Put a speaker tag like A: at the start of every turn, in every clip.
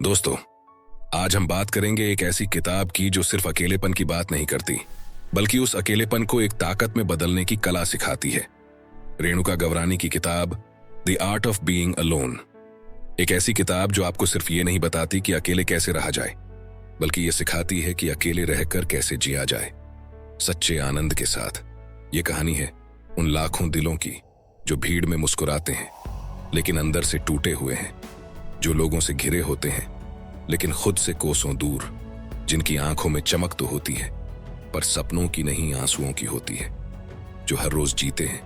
A: दोस्तों, आज हम बात करेंगे एक ऐसी किताब की जो सिर्फ अकेलेपन की बात नहीं करती, बल्कि उस अकेलेपन को एक ताकत में बदलने की कला सिखाती है। रेणुका गवरानी की किताब the art of being alone. एक ऐसी किताब जो आपको सिर्फ ये नहीं बताती कि अकेले कैसे रहा जाए, बल्कि ये सिखाती है कि अकेले रहकर कैसे जिया जाए, सच्चे आनंद के साथ। ये कहानी है उन लाखों दिलों की जो भीड़ में मुस्कुराते हैं लेकिन अंदर से टूटे हुए हैं, जो लोगों से घिरे होते हैं लेकिन खुद से कोसों दूर, जिनकी आंखों में चमक तो होती है पर सपनों की नहीं, आंसुओं की होती है, जो हर रोज जीते हैं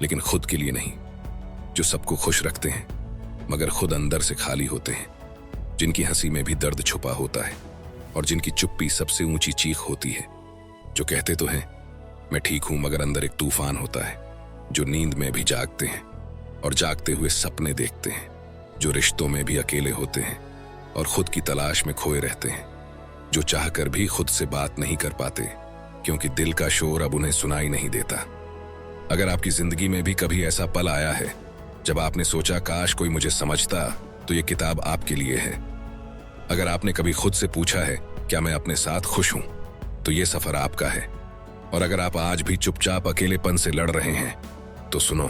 A: लेकिन खुद के लिए नहीं, जो सबको खुश रखते हैं मगर खुद अंदर से खाली होते हैं, जिनकी हंसी में भी दर्द छुपा होता है और जिनकी चुप्पी सबसे ऊंची चीख होती है, जो कहते तो हैं मैं ठीक हूं मगर अंदर एक तूफान होता है, जो नींद में भी जागते हैं और जागते हुए सपने देखते हैं, जो रिश्तों में भी अकेले होते हैं और खुद की तलाश में खोए रहते हैं, जो चाहकर भी खुद से बात नहीं कर पाते क्योंकि दिल का शोर अब उन्हें सुनाई नहीं देता। अगर आपकी जिंदगी में भी कभी ऐसा पल आया है जब आपने सोचा काश कोई मुझे समझता, तो ये किताब आपके लिए है। अगर आपने कभी खुद से पूछा है क्या मैं अपने साथ खुश हूं, तो ये सफर आपका है। और अगर आप आज भी चुपचाप अकेलेपन से लड़ रहे हैं, तो सुनो,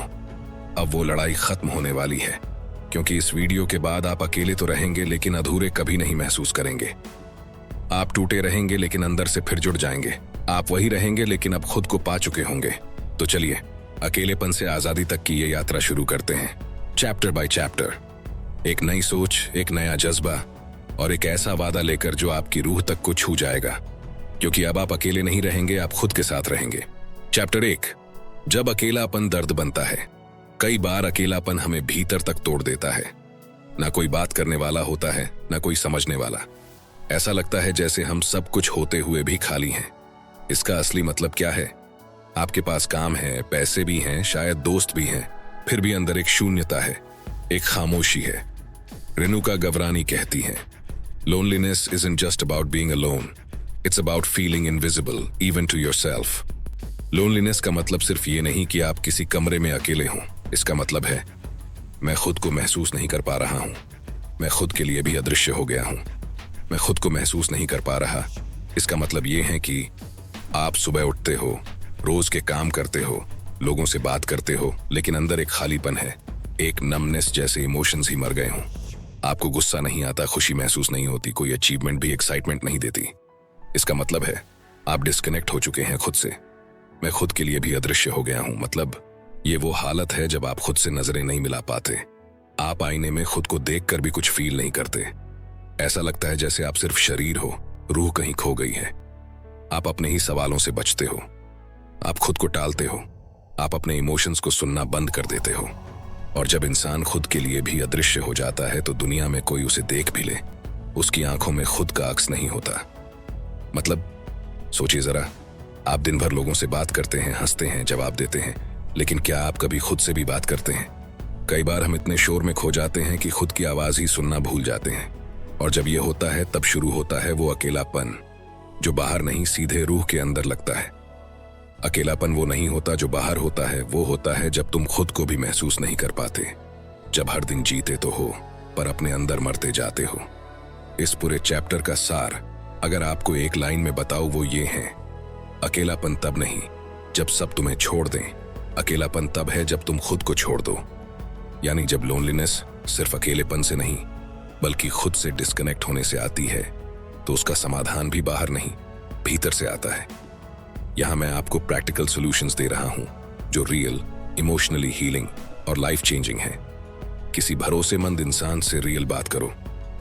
A: अब वो लड़ाई खत्म होने वाली है, क्योंकि इस वीडियो के बाद आप अकेले तो रहेंगे लेकिन अधूरे कभी नहीं महसूस करेंगे। आप टूटे रहेंगे लेकिन अंदर से फिर जुड़ जाएंगे। आप वही रहेंगे लेकिन अब खुद को पा चुके होंगे। तो चलिए अकेलेपन से आजादी तक की ये यात्रा शुरू करते हैं, चैप्टर बाय चैप्टर। एक नई सोच, एक नया जज्बा और एक ऐसा वादा लेकर जो आपकी रूह तक को छू जाएगा, क्योंकि अब आप अकेले नहीं रहेंगे, आप खुद के साथ रहेंगे। चैप्टर 1, जब अकेलापन दर्द बनता है। कई बार अकेलापन हमें भीतर तक तोड़ देता है। ना कोई बात करने वाला होता है, ना कोई समझने वाला। ऐसा लगता है जैसे हम सब कुछ होते हुए भी खाली हैं। इसका असली मतलब क्या है? आपके पास काम है, पैसे भी हैं, शायद दोस्त भी हैं, फिर भी अंदर एक शून्यता है, एक खामोशी है। रेणुका गवरानी कहती हैं, loneliness isn't just about being alone, it's about feeling invisible even to yourself। Loneliness का मतलब सिर्फ ये नहीं कि आप किसी कमरे में अकेले हों। इसका मतलब है मैं खुद को महसूस नहीं कर पा रहा हूं, मैं खुद के लिए भी अदृश्य हो गया हूं, मैं खुद को महसूस नहीं कर पा रहा। इसका मतलब ये है कि आप सुबह उठते हो, रोज के काम करते हो, लोगों से बात करते हो, लेकिन अंदर एक खालीपन है, एक नमनेस, जैसे इमोशंस ही मर गए हों। आपको गुस्सा नहीं आता, खुशी महसूस नहीं होती, कोई अचीवमेंट भी एक्साइटमेंट नहीं देती। इसका मतलब है आप डिस्कनेक्ट हो चुके हैं खुद से। मैं खुद के लिए भी अदृश्य हो गया हूं, मतलब ये वो हालत है जब आप खुद से नजरें नहीं मिला पाते। आप आईने में खुद को देखकर भी कुछ फील नहीं करते। ऐसा लगता है जैसे आप सिर्फ शरीर हो, रूह कहीं खो गई है। आप अपने ही सवालों से बचते हो, आप खुद को टालते हो, आप अपने इमोशंस को सुनना बंद कर देते हो। और जब इंसान खुद के लिए भी अदृश्य हो जाता है तो दुनिया में कोई उसे देख भी ले, उसकी आंखों में खुद का अक्स नहीं होता। मतलब सोचिए जरा, आप दिन भर लोगों से बात करते हैं, हंसते हैं, जवाब देते हैं, लेकिन क्या आप कभी खुद से भी बात करते हैं? कई बार हम इतने शोर में खो जाते हैं कि खुद की आवाज ही सुनना भूल जाते हैं। और जब ये होता है तब शुरू होता है वो अकेलापन, जो बाहर नहीं, सीधे रूह के अंदर लगता है। अकेलापन वो नहीं होता जो बाहर होता है, वो होता है जब तुम खुद को भी महसूस नहीं कर पाते, जब हर दिन जीते तो हो पर अपने अंदर मरते जाते हो। इस पूरे चैप्टर का सार अगर आपको एक लाइन में बताऊं, वो ये है, अकेलापन तब नहीं जब सब तुम्हें छोड़ दें, अकेलापन तब है जब तुम खुद को छोड़ दो। यानी जब लोनलीनेस सिर्फ अकेलेपन से नहीं बल्कि खुद से डिस्कनेक्ट होने से आती है, तो उसका समाधान भी बाहर नहीं, भीतर से आता है। यहां मैं आपको प्रैक्टिकल सॉल्यूशंस दे रहा हूं जो रियल, इमोशनली हीलिंग और लाइफ चेंजिंग है। किसी भरोसेमंद इंसान से रियल बात करो,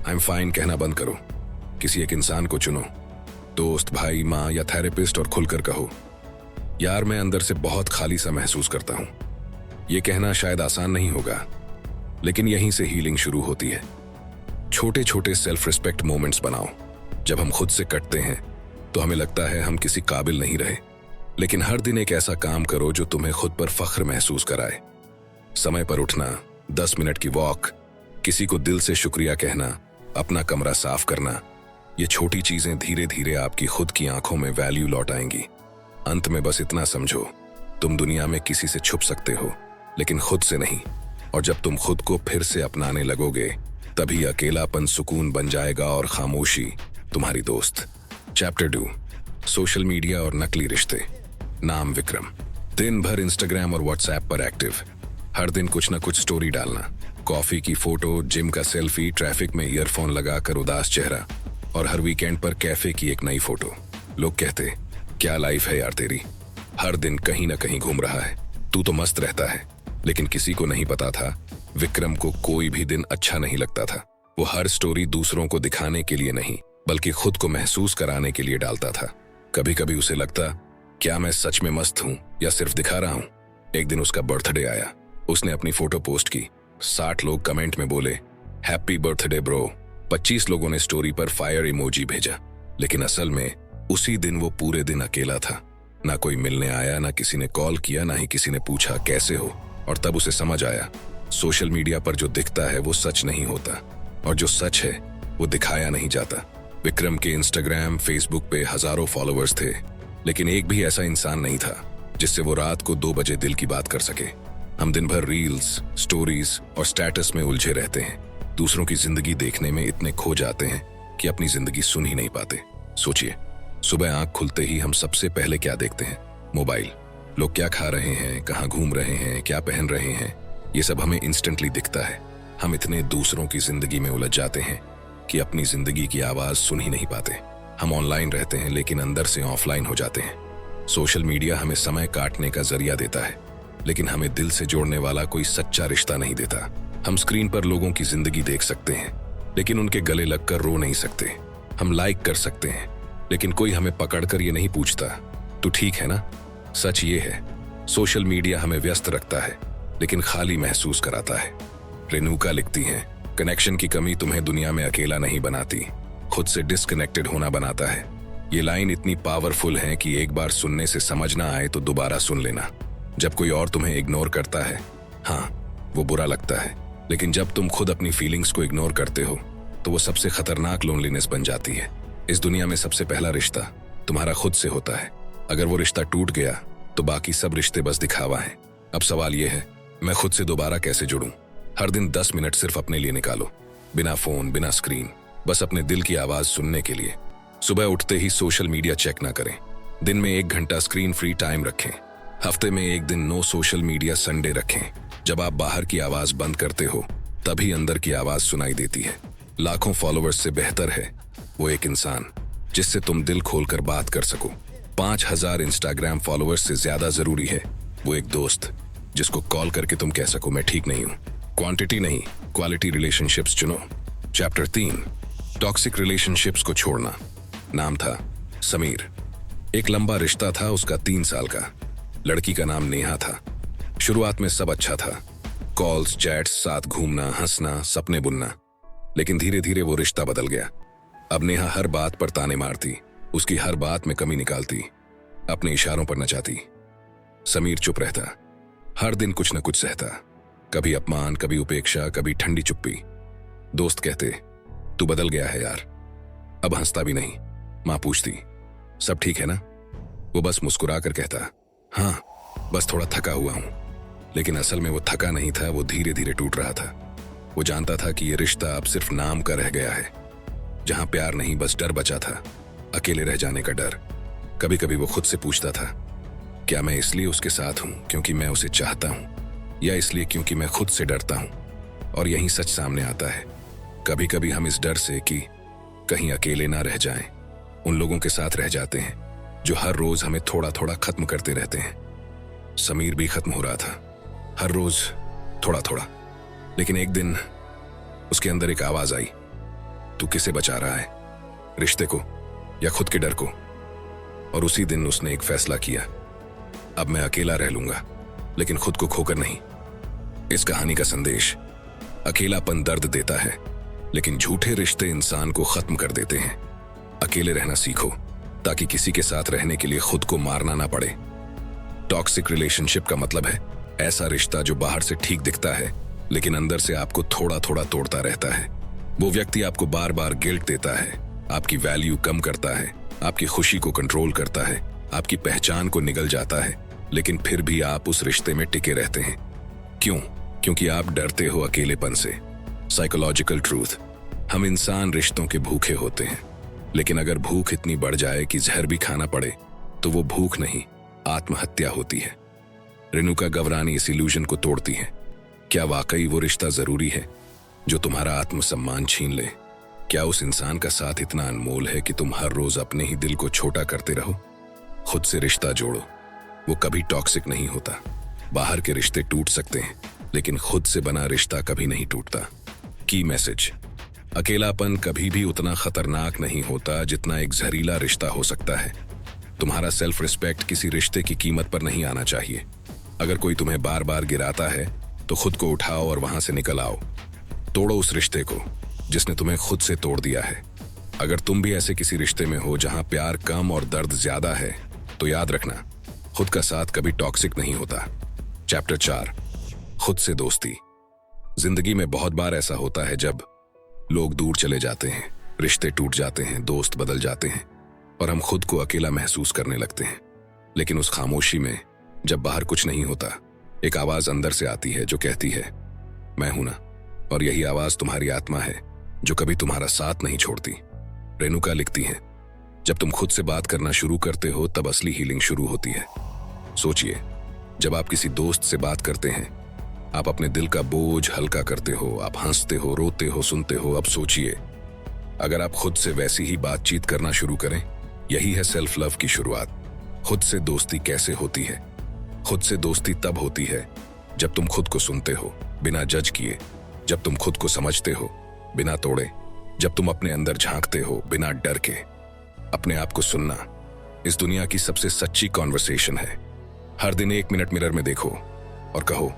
A: आई एम फाइन कहना बंद करो। किसी एक इंसान को चुनो, दोस्त, भाई, माँ या थेरेपिस्ट, और खुलकर कहो, यार मैं अंदर से बहुत खाली सा महसूस करता हूं। यह कहना शायद आसान नहीं होगा, लेकिन यहीं से हीलिंग शुरू होती है। छोटे छोटे सेल्फ रिस्पेक्ट मोमेंट्स बनाओ। जब हम खुद से कटते हैं तो हमें लगता है हम किसी काबिल नहीं रहे, लेकिन हर दिन एक ऐसा काम करो जो तुम्हें खुद पर फख्र महसूस कराए। समय पर उठना, 10 मिनट की वॉक, किसी को दिल से शुक्रिया कहना, अपना कमरा साफ करना, ये छोटी चीजें धीरे धीरे आपकी खुद की आंखों में वैल्यू लौटाएंगी। अंत में बस इतना समझो, तुम दुनिया में किसी से छुप सकते हो लेकिन खुद से नहीं। और जब तुम खुद को फिर से अपनाने लगोगे तभी अकेलापन सुकून बन जाएगा और खामोशी तुम्हारी दोस्त। चैप्टर 2, सोशल मीडिया और नकली रिश्ते। नाम विक्रम। दिन भर इंस्टाग्राम और व्हाट्सएप पर एक्टिव। हर दिन कुछ न कुछ स्टोरी डालना, कॉफी की फोटो, जिम का सेल्फी, ट्रैफिक में ईयरफोन लगाकर उदास चेहरा, और हर वीकेंड पर कैफे की एक नई फोटो। लोग कहते, क्या लाइफ है यार तेरी, हर दिन कहीं ना कहीं घूम रहा है, तू तो मस्त रहता है। लेकिन किसी को नहीं पता था विक्रम को कोई भी दिन अच्छा नहीं लगता था। वो हर स्टोरी दूसरों को दिखाने के लिए नहीं, बल्कि खुद को महसूस कराने के लिए डालता था। कभी कभी उसे लगता, क्या मैं सच में मस्त हूं या सिर्फ दिखा रहा हूं। एक दिन उसका बर्थडे आया। उसने अपनी फोटो पोस्ट की। 60 लोग कमेंट में बोले, हैप्पी बर्थडे ब्रो। 25 लोगों ने स्टोरी पर फायर इमोजी भेजा। लेकिन असल में उसी दिन वो पूरे दिन अकेला था। ना कोई मिलने आया, ना किसी ने कॉल किया, ना ही किसी ने पूछा कैसे हो। और तब उसे समझ आया, सोशल मीडिया पर जो दिखता है वो सच नहीं होता, और जो सच है वो दिखाया नहीं जाता। विक्रम के इंस्टाग्राम, फेसबुक पे हजारों फॉलोअर्स थे, लेकिन एक भी ऐसा इंसान नहीं था जिससे वो रात को 2 बजे दिल की बात कर सके। हम दिन भर रील्स, स्टोरीज और स्टेटस में उलझे रहते हैं। दूसरों की जिंदगी देखने में इतने खो जाते हैं कि अपनी जिंदगी सुन ही नहीं पाते। सोचिए, सुबह आंख खुलते ही हम सबसे पहले क्या देखते हैं? मोबाइल। लोग क्या खा रहे हैं, कहाँ घूम रहे हैं, क्या पहन रहे हैं, ये सब हमें इंस्टेंटली दिखता है। हम इतने दूसरों की जिंदगी में उलझ जाते हैं कि अपनी जिंदगी की आवाज सुन ही नहीं पाते। हम ऑनलाइन रहते हैं लेकिन अंदर से ऑफलाइन हो जाते हैं। सोशल मीडिया हमें समय काटने का जरिया देता है, लेकिन हमें दिल से जोड़ने वाला कोई सच्चा रिश्ता नहीं देता। हम स्क्रीन पर लोगों की जिंदगी देख सकते हैं, लेकिन उनके गले लगकर रो नहीं सकते। हम लाइक कर सकते हैं, लेकिन कोई हमें पकड़कर ये नहीं पूछता, तू ठीक है ना? सच ये है, सोशल मीडिया हमें व्यस्त रखता है, लेकिन खाली महसूस कराता है। रेणुका लिखती हैं, कनेक्शन की कमी तुम्हें दुनिया में अकेला नहीं बनाती, खुद से डिस्कनेक्टेड होना बनाता है। ये लाइन इतनी पावरफुल है कि एक बार सुनने से समझ ना आए तो दोबारा सुन लेना। जब कोई और तुम्हें इग्नोर करता है, हाँ वो बुरा लगता है, लेकिन जब तुम खुद अपनी फीलिंग्स को इग्नोर करते हो तो वो सबसे खतरनाक लोनलीनेस बन जाती है। इस दुनिया में सबसे पहला रिश्ता तुम्हारा खुद से होता है। अगर वो रिश्ता टूट गया तो बाकी सब रिश्ते बस दिखावा हैं। अब सवाल ये है, मैं खुद से दोबारा कैसे जुड़ूं? हर दिन 10 मिनट सिर्फ अपने लिए निकालो, बिना फोन, बिना स्क्रीन, बस अपने दिल की आवाज सुनने के लिए। सुबह उठते ही सोशल मीडिया चेक ना करें। दिन में 1 घंटा स्क्रीन फ्री टाइम रखें। हफ्ते में 1 दिन नो सोशल मीडिया संडे रखें। जब आप बाहर की आवाज बंद करते हो तभी अंदर की आवाज सुनाई देती है। लाखों फॉलोअर्स से बेहतर है वो एक इंसान जिससे तुम दिल खोलकर बात कर सको। 5000 इंस्टाग्राम फॉलोअर्स से ज्यादा जरूरी है वो एक दोस्त जिसको कॉल करके तुम कह सको मैं ठीक नहीं हूं। क्वांटिटी नहीं, क्वालिटी रिलेशनशिप्स चुनो। चैप्टर 3, टॉक्सिक रिलेशनशिप्स को छोड़ना। नाम था समीर। एक लंबा रिश्ता था उसका, 3 साल का। लड़की का नाम नेहा था। शुरुआत में सब अच्छा था, कॉल्स, चैट्स, साथ घूमना, हंसना, सपने बुनना। लेकिन धीरे धीरे वो रिश्ता बदल गया। अब नेहा हर बात पर ताने मारती, उसकी हर बात में कमी निकालती, अपने इशारों पर नचाती। समीर चुप रहता, हर दिन कुछ न कुछ सहता, कभी अपमान, कभी उपेक्षा, कभी ठंडी चुप्पी। दोस्त कहते, तू बदल गया है यार। अब हंसता भी नहीं। माँ पूछती, सब ठीक है ना? वो बस मुस्कुरा कर कहता, हाँ बस थोड़ा थका हुआ हूं। लेकिन असल में वो थका नहीं था, वो धीरे धीरे टूट रहा था। वो जानता था कि ये रिश्ता अब सिर्फ नाम का रह गया है, जहां प्यार नहीं बस डर बचा था, अकेले रह जाने का डर। कभी कभी वो खुद से पूछता था, क्या मैं इसलिए उसके साथ हूं क्योंकि मैं उसे चाहता हूं, या इसलिए क्योंकि मैं खुद से डरता हूं? और यही सच सामने आता है। कभी कभी हम इस डर से कि कहीं अकेले ना रह जाएं, उन लोगों के साथ रह जाते हैं जो हर रोज हमें थोड़ा थोड़ा खत्म करते रहते हैं। समीर भी खत्म हो रहा था, हर रोज थोड़ा थोड़ा। लेकिन एक दिन उसके अंदर एक आवाज आई, तू किसे बचा रहा है, रिश्ते को या खुद के डर को? और उसी दिन उसने एक फैसला किया, अब मैं अकेला रह लूंगा, लेकिन खुद को खोकर नहीं। इस कहानी का संदेश, अकेलापन दर्द देता है, लेकिन झूठे रिश्ते इंसान को खत्म कर देते हैं। अकेले रहना सीखो ताकि किसी के साथ रहने के लिए खुद को मारना ना पड़े। टॉक्सिक रिलेशनशिप का मतलब है ऐसा रिश्ता जो बाहर से ठीक दिखता है लेकिन अंदर से आपको थोड़ा थोड़ा तोड़ता रहता है। वो व्यक्ति आपको बार बार गिल्ट देता है, आपकी वैल्यू कम करता है, आपकी खुशी को कंट्रोल करता है, आपकी पहचान को निगल जाता है, लेकिन फिर भी आप उस रिश्ते में टिके रहते हैं। क्यों? क्योंकि आप डरते हो अकेलेपन से। साइकोलॉजिकल ट्रूथ, हम इंसान रिश्तों के भूखे होते हैं, लेकिन अगर भूख इतनी बढ़ जाए कि जहर भी खाना पड़े तो वो भूख नहीं, आत्महत्या होती है। रेणुका गवरानी इस इल्यूजन को तोड़ती है। क्या वाकई वो रिश्ता जरूरी है जो तुम्हारा आत्मसम्मान छीन ले? क्या उस इंसान का साथ इतना अनमोल है कि तुम हर रोज अपने ही दिल को छोटा करते रहो? खुद से रिश्ता जोड़ो, वो कभी टॉक्सिक नहीं होता। बाहर के रिश्ते टूट सकते हैं, लेकिन खुद से बना रिश्ता कभी नहीं टूटता। की मैसेज, अकेलापन कभी भी उतना खतरनाक नहीं होता जितना एक जहरीला रिश्ता हो सकता है। तुम्हारा सेल्फ रिस्पेक्ट किसी रिश्ते की कीमत पर नहीं आना चाहिए। अगर कोई तुम्हें बार बार गिराता है तो खुद को उठाओ और वहां से निकल आओ। तोड़ो उस रिश्ते को जिसने तुम्हें खुद से तोड़ दिया है। अगर तुम भी ऐसे किसी रिश्ते में हो जहां प्यार कम और दर्द ज्यादा है, तो याद रखना, खुद का साथ कभी टॉक्सिक नहीं होता। चैप्टर 4, खुद से दोस्ती। जिंदगी में बहुत बार ऐसा होता है जब लोग दूर चले जाते हैं, रिश्ते टूट जाते हैं, दोस्त बदल जाते हैं और हम खुद को अकेला महसूस करने लगते हैं। लेकिन उस खामोशी में, जब बाहर कुछ नहीं होता, एक आवाज अंदर से आती है जो कहती है, मैं हूं ना। और यही आवाज तुम्हारी आत्मा है जो कभी तुम्हारा साथ नहीं छोड़ती। रेणुका लिखती है, जब तुम खुद से बात करना शुरू करते हो तब असली हीलिंग शुरू होती है। सोचिए, जब आप किसी दोस्त से बात करते हैं, आप अपने दिल का बोझ हल्का करते हो, आप हंसते हो, रोते हो, सुनते हो। अब सोचिए, अगर आप खुद से वैसी ही बातचीत करना शुरू करें, यही है सेल्फ लव की शुरुआत। खुद से दोस्ती कैसे होती है? खुद से दोस्ती तब होती है जब तुम खुद को सुनते हो बिना जज किए, जब तुम खुद को समझते हो बिना तोड़े, जब तुम अपने अंदर झांकते हो बिना डर के। अपने आप को सुनना इस दुनिया की सबसे सच्ची कॉन्वर्सेशन है। हर दिन 1 मिनट मिरर में देखो और कहो,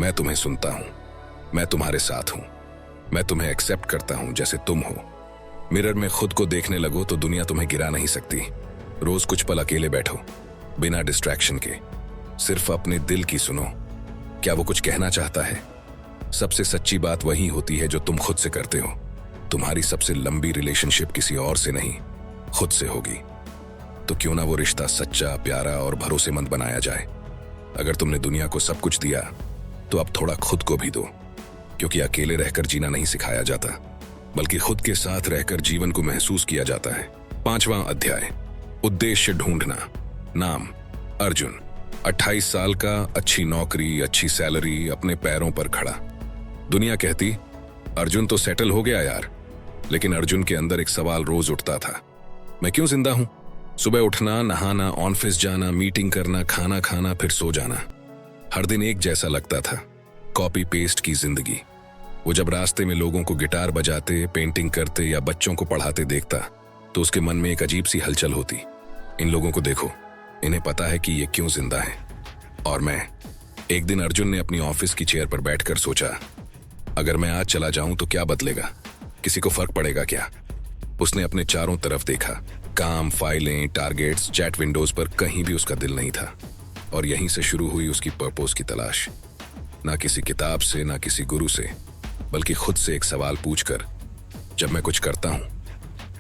A: मैं तुम्हें सुनता हूं, मैं तुम्हारे साथ हूं, मैं तुम्हें एक्सेप्ट करता हूं जैसे तुम हो। मिरर में खुद को देखने लगो तो दुनिया तुम्हें गिरा नहीं सकती। रोज कुछ पल अकेले बैठो, बिना डिस्ट्रैक्शन के, सिर्फ अपने दिल की सुनो। क्या वो कुछ कहना चाहता है? सबसे सच्ची बात वही होती है जो तुम खुद से करते हो। तुम्हारी सबसे लंबी रिलेशनशिप किसी और से नहीं, खुद से होगी। तो क्यों ना वो रिश्ता सच्चा, प्यारा और भरोसेमंद बनाया जाए। अगर तुमने दुनिया को सब कुछ दिया तो अब थोड़ा खुद को भी दो, क्योंकि अकेले रहकर जीना नहीं सिखाया जाता, बल्कि खुद के साथ रहकर जीवन को महसूस किया जाता है। 5वां अध्याय, उद्देश्य ढूंढना। नाम, अर्जुन, 28 साल का, अच्छी नौकरी, अच्छी सैलरी, अपने पैरों पर खड़ा। दुनिया कहती, अर्जुन तो सेटल हो गया यार। लेकिन अर्जुन के अंदर एक सवाल रोज उठता था, मैं क्यों जिंदा हूं? सुबह उठना, नहाना, ऑफिस जाना, मीटिंग करना, खाना खाना, फिर सो जाना। हर दिन एक जैसा लगता था, कॉपी पेस्ट की जिंदगी। वो जब रास्ते में लोगों को गिटार बजाते, पेंटिंग करते या बच्चों को पढ़ाते देखता तो उसके मन में एक अजीब सी हलचल होती। इन लोगों को देखो, इन्हें पता है कि ये क्यों जिंदा है, और मैं। एक दिन अर्जुन ने अपनी ऑफिस की चेयर पर बैठकर सोचा, अगर मैं आज चला जाऊं तो क्या बदलेगा? किसी को फर्क पड़ेगा क्या? उसने अपने चारों तरफ देखा, काम, फाइलें, टारगेट्स, चैट विंडोज पर कहीं भी उसका दिल नहीं था। और यहीं से शुरू हुई उसकी पर्पस की तलाश। ना किसी किताब से, ना किसी गुरु से, बल्कि खुद से एक सवाल पूछकर, जब मैं कुछ करता हूं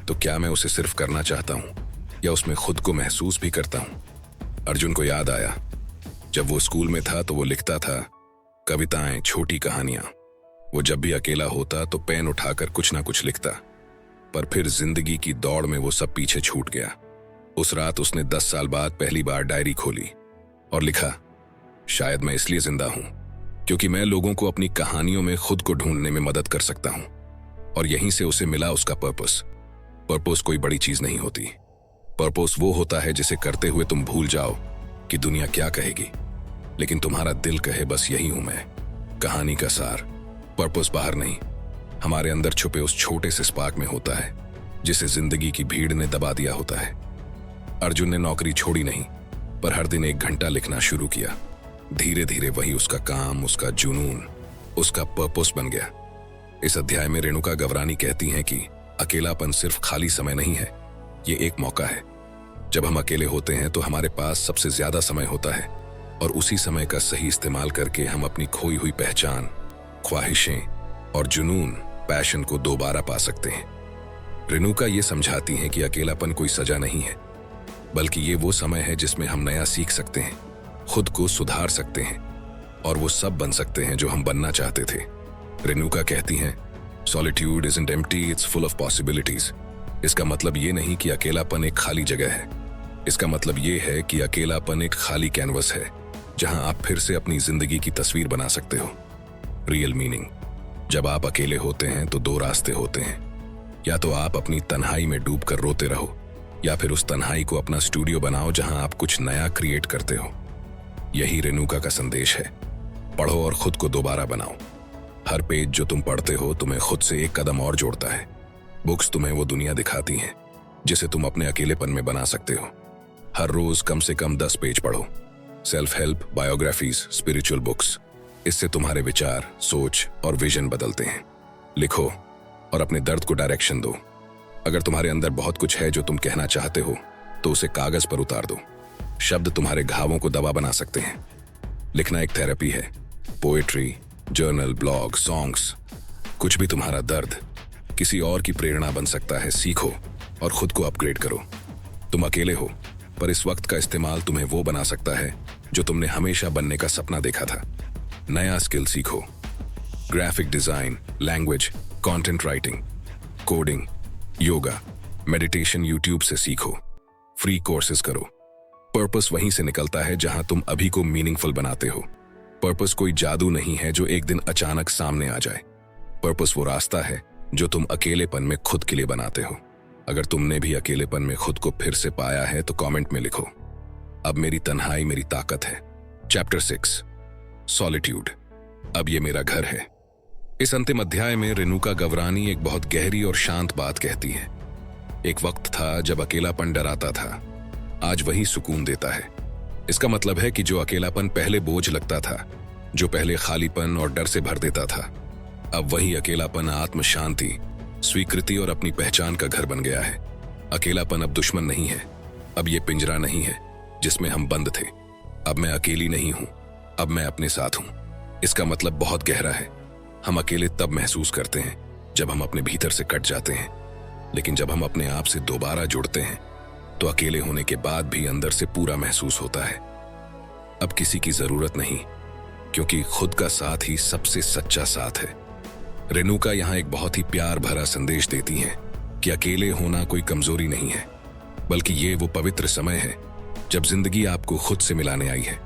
A: तो क्या मैं उसे सिर्फ करना चाहता हूं या उसमें खुद को महसूस भी करता हूं? अर्जुन को याद आया, जब वो स्कूल में था तो वो लिखता था कविताएं, छोटी कहानियां। वो जब भी अकेला होता तो पेन उठाकर कुछ ना कुछ लिखता, पर फिर जिंदगी की दौड़ में वो सब पीछे छूट गया। उस रात उसने 10 साल बाद पहली बार डायरी खोली और लिखा, शायद मैं इसलिए जिंदा हूं क्योंकि मैं लोगों को अपनी कहानियों में खुद को ढूंढने में मदद कर सकता हूं। और यहीं से उसे मिला उसका पर्पस। पर्पस कोई बड़ी चीज नहीं होती। पर्पस वो होता है जिसे करते हुए तुम भूल जाओ कि दुनिया क्या कहेगी, लेकिन तुम्हारा दिल कहे, बस यही हूं मैं। कहानी का सार, पर्पस बाहर नहीं, हमारे अंदर छुपे उस छोटे से स्पार्क में होता है जिसे जिंदगी की भीड़ ने दबा दिया होता है। अर्जुन ने नौकरी छोड़ी नहीं, पर हर दिन 1 घंटा लिखना शुरू किया। धीरे धीरे वही उसका काम, उसका जुनून, उसका पर्पस बन गया। इस अध्याय में रेणुका गवरानी कहती हैं कि अकेलापन सिर्फ खाली समय नहीं है, ये एक मौका है। जब हम अकेले होते हैं तो हमारे पास सबसे ज्यादा समय होता है, और उसी समय का सही इस्तेमाल करके हम अपनी खोई हुई पहचान, ख्वाहिशें और जुनून, पैशन को दोबारा पा सकते हैं। रेणुका ये समझाती हैं कि अकेलापन कोई सजा नहीं है, बल्कि ये वो समय है जिसमें हम नया सीख सकते हैं, खुद को सुधार सकते हैं और वो सब बन सकते हैं जो हम बनना चाहते थे। रेणुका कहती हैं, solitude isn't empty, it's full of possibilities. इसका मतलब ये नहीं कि अकेलापन एक खाली जगह है। इसका मतलब ये है कि अकेलापन एक खाली कैनवस है जहां आप फिर से अपनी जिंदगी की तस्वीर बना सकते हो। रियल मीनिंग, जब आप अकेले होते हैं तो दो रास्ते होते हैं। या तो आप अपनी तन्हाई में डूब कर रोते रहो, या फिर उस तन्हाई को अपना स्टूडियो बनाओ जहां आप कुछ नया क्रिएट करते हो। यही रेणुका का संदेश है। पढ़ो और खुद को दोबारा बनाओ। हर पेज जो तुम पढ़ते हो तुम्हें खुद से एक कदम और जोड़ता है। बुक्स तुम्हें वो दुनिया दिखाती हैं जिसे तुम अपने अकेलेपन में बना सकते हो। हर रोज कम से कम 10 पेज पढ़ो। Self help, biographies, spiritual books. इससे तुम्हारे विचार, सोच और विजन बदलते हैं। लिखो और अपने दर्द को डायरेक्शन दो। अगर तुम्हारे अंदर बहुत कुछ है जो तुम कहना चाहते हो तो उसे कागज पर उतार दो। शब्द तुम्हारे घावों को दवा बना सकते हैं। लिखना एक थेरेपी है। पोएट्री, जर्नल, ब्लॉग, सॉन्ग्स, कुछ भी तुम्हारा दर्द किसी और की प्रेरणा बन सकता है। सीखो और खुद को अपग्रेड करो। तुम अकेले हो, पर इस वक्त का इस्तेमाल तुम्हें वो बना सकता है जो तुमने हमेशा बनने का सपना देखा था। नया स्किल सीखो। Graphic design, language, content writing, coding, yoga, meditation YouTube से सीखो। फ्री कोर्सेज करो। पर्पस वहीं से निकलता है जहां तुम अभी को मीनिंगफुल बनाते हो। पर्पस कोई जादू नहीं है जो एक दिन अचानक सामने आ जाए। पर्पस वो रास्ता है जो तुम अकेलेपन में खुद के लिए बनाते हो। अगर तुमने भी अकेलेपन में खुद को फिर से पाया है तो कमेंट में लिखो, अब मेरी तन्हाई मेरी ताकत है। Chapter 6, solitude. अब ये मेरा घर है। इस अंतिम अध्याय में रेणुका गवरानी एक बहुत गहरी और शांत बात कहती है। एक वक्त था जब अकेलापन डराता था, आज वही सुकून देता है। इसका मतलब है कि जो अकेलापन पहले बोझ लगता था, जो पहले खालीपन और डर से भर देता था, अब वही अकेलापन आत्म शांति, स्वीकृति और अपनी पहचान का घर बन गया है। अकेलापन अब दुश्मन नहीं है। अब ये पिंजरा नहीं है जिसमें हम बंद थे। अब मैं अकेली नहीं हूं, अब मैं अपने साथ हूं। इसका मतलब बहुत गहरा है। हम अकेले तब महसूस करते हैं जब हम अपने भीतर से कट जाते हैं, लेकिन जब हम अपने आप से दोबारा जुड़ते हैं तो अकेले होने के बाद भी अंदर से पूरा महसूस होता है। अब किसी की जरूरत नहीं, क्योंकि खुद का साथ ही सबसे सच्चा साथ है। रेणुका यहाँ एक बहुत ही प्यार भरा संदेश देती हैं कि अकेले होना कोई कमजोरी नहीं है, बल्कि ये वो पवित्र समय है जब जिंदगी आपको खुद से मिलाने आई है।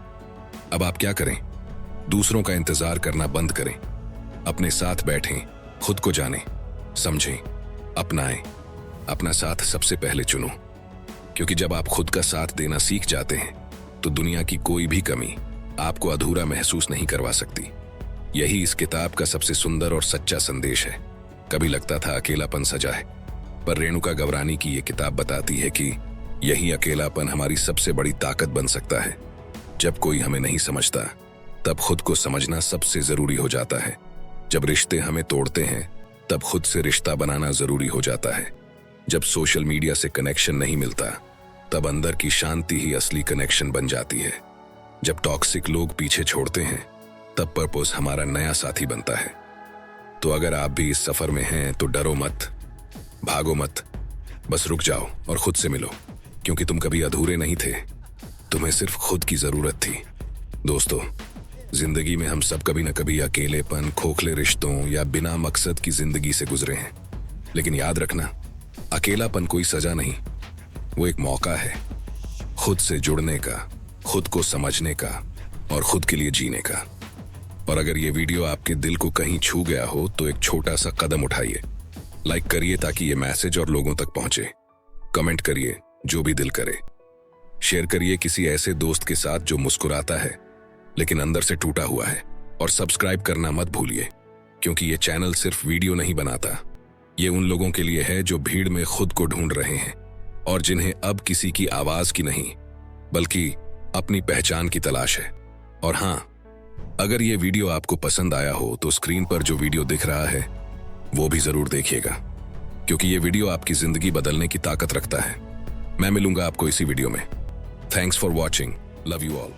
A: अब आप क्या करें? दूसरों का इंतजार करना बंद करें। अपने साथ बैठें, खुद को जानें, समझें, अपनाएं। अपना साथ सबसे पहले चुनो, क्योंकि जब आप खुद का साथ देना सीख जाते हैं तो दुनिया की कोई भी कमी आपको अधूरा महसूस नहीं करवा सकती। यही इस किताब का सबसे सुंदर और सच्चा संदेश है। कभी लगता था अकेलापन सजा है, पर रेणुका गवरानी की ये किताब बताती है कि यही अकेलापन हमारी सबसे बड़ी ताकत बन सकता है। जब कोई हमें नहीं समझता, तब खुद को समझना सबसे जरूरी हो जाता है। जब रिश्ते हमें तोड़ते हैं, तब खुद से रिश्ता बनाना जरूरी हो जाता है। जब सोशल मीडिया से कनेक्शन नहीं मिलता, तब अंदर की शांति ही असली कनेक्शन बन जाती है। जब टॉक्सिक लोग पीछे छोड़ते हैं, तब पर्पस हमारा नया साथी बनता है। तो अगर आप भी इस सफर में हैं तो डरो मत, भागो मत, बस रुक जाओ और खुद से मिलो, क्योंकि तुम कभी अधूरे नहीं थे। तुम्हें सिर्फ खुद की जरूरत थी। दोस्तों, जिंदगी में हम सब कभी न कभी अकेलेपन, खोखले रिश्तों या बिना मकसद की जिंदगी से गुजरे हैं। लेकिन याद रखना, अकेलापन कोई सजा नहीं, वो एक मौका है खुद से जुड़ने का, खुद को समझने का और खुद के लिए जीने का। और अगर ये वीडियो आपके दिल को कहीं छू गया हो तो एक छोटा सा कदम उठाइए। लाइक करिए ताकि ये मैसेज और लोगों तक पहुंचे। कमेंट करिए जो भी दिल करे। शेयर करिए किसी ऐसे दोस्त के साथ जो मुस्कुराता है लेकिन अंदर से टूटा हुआ है। और सब्सक्राइब करना मत भूलिए, क्योंकि ये चैनल सिर्फ वीडियो नहीं बनाता। ये उन लोगों के लिए है जो भीड़ में खुद को ढूंढ रहे हैं और जिन्हें अब किसी की आवाज की नहीं, बल्कि अपनी पहचान की तलाश है। और हाँ, अगर ये वीडियो आपको पसंद आया हो तो स्क्रीन पर जो वीडियो दिख रहा है वो भी जरूर देखिएगा, क्योंकि ये वीडियो आपकी जिंदगी बदलने की ताकत रखता है। मैं मिलूंगा आपको इसी वीडियो में। Thanks for watching. Love you all.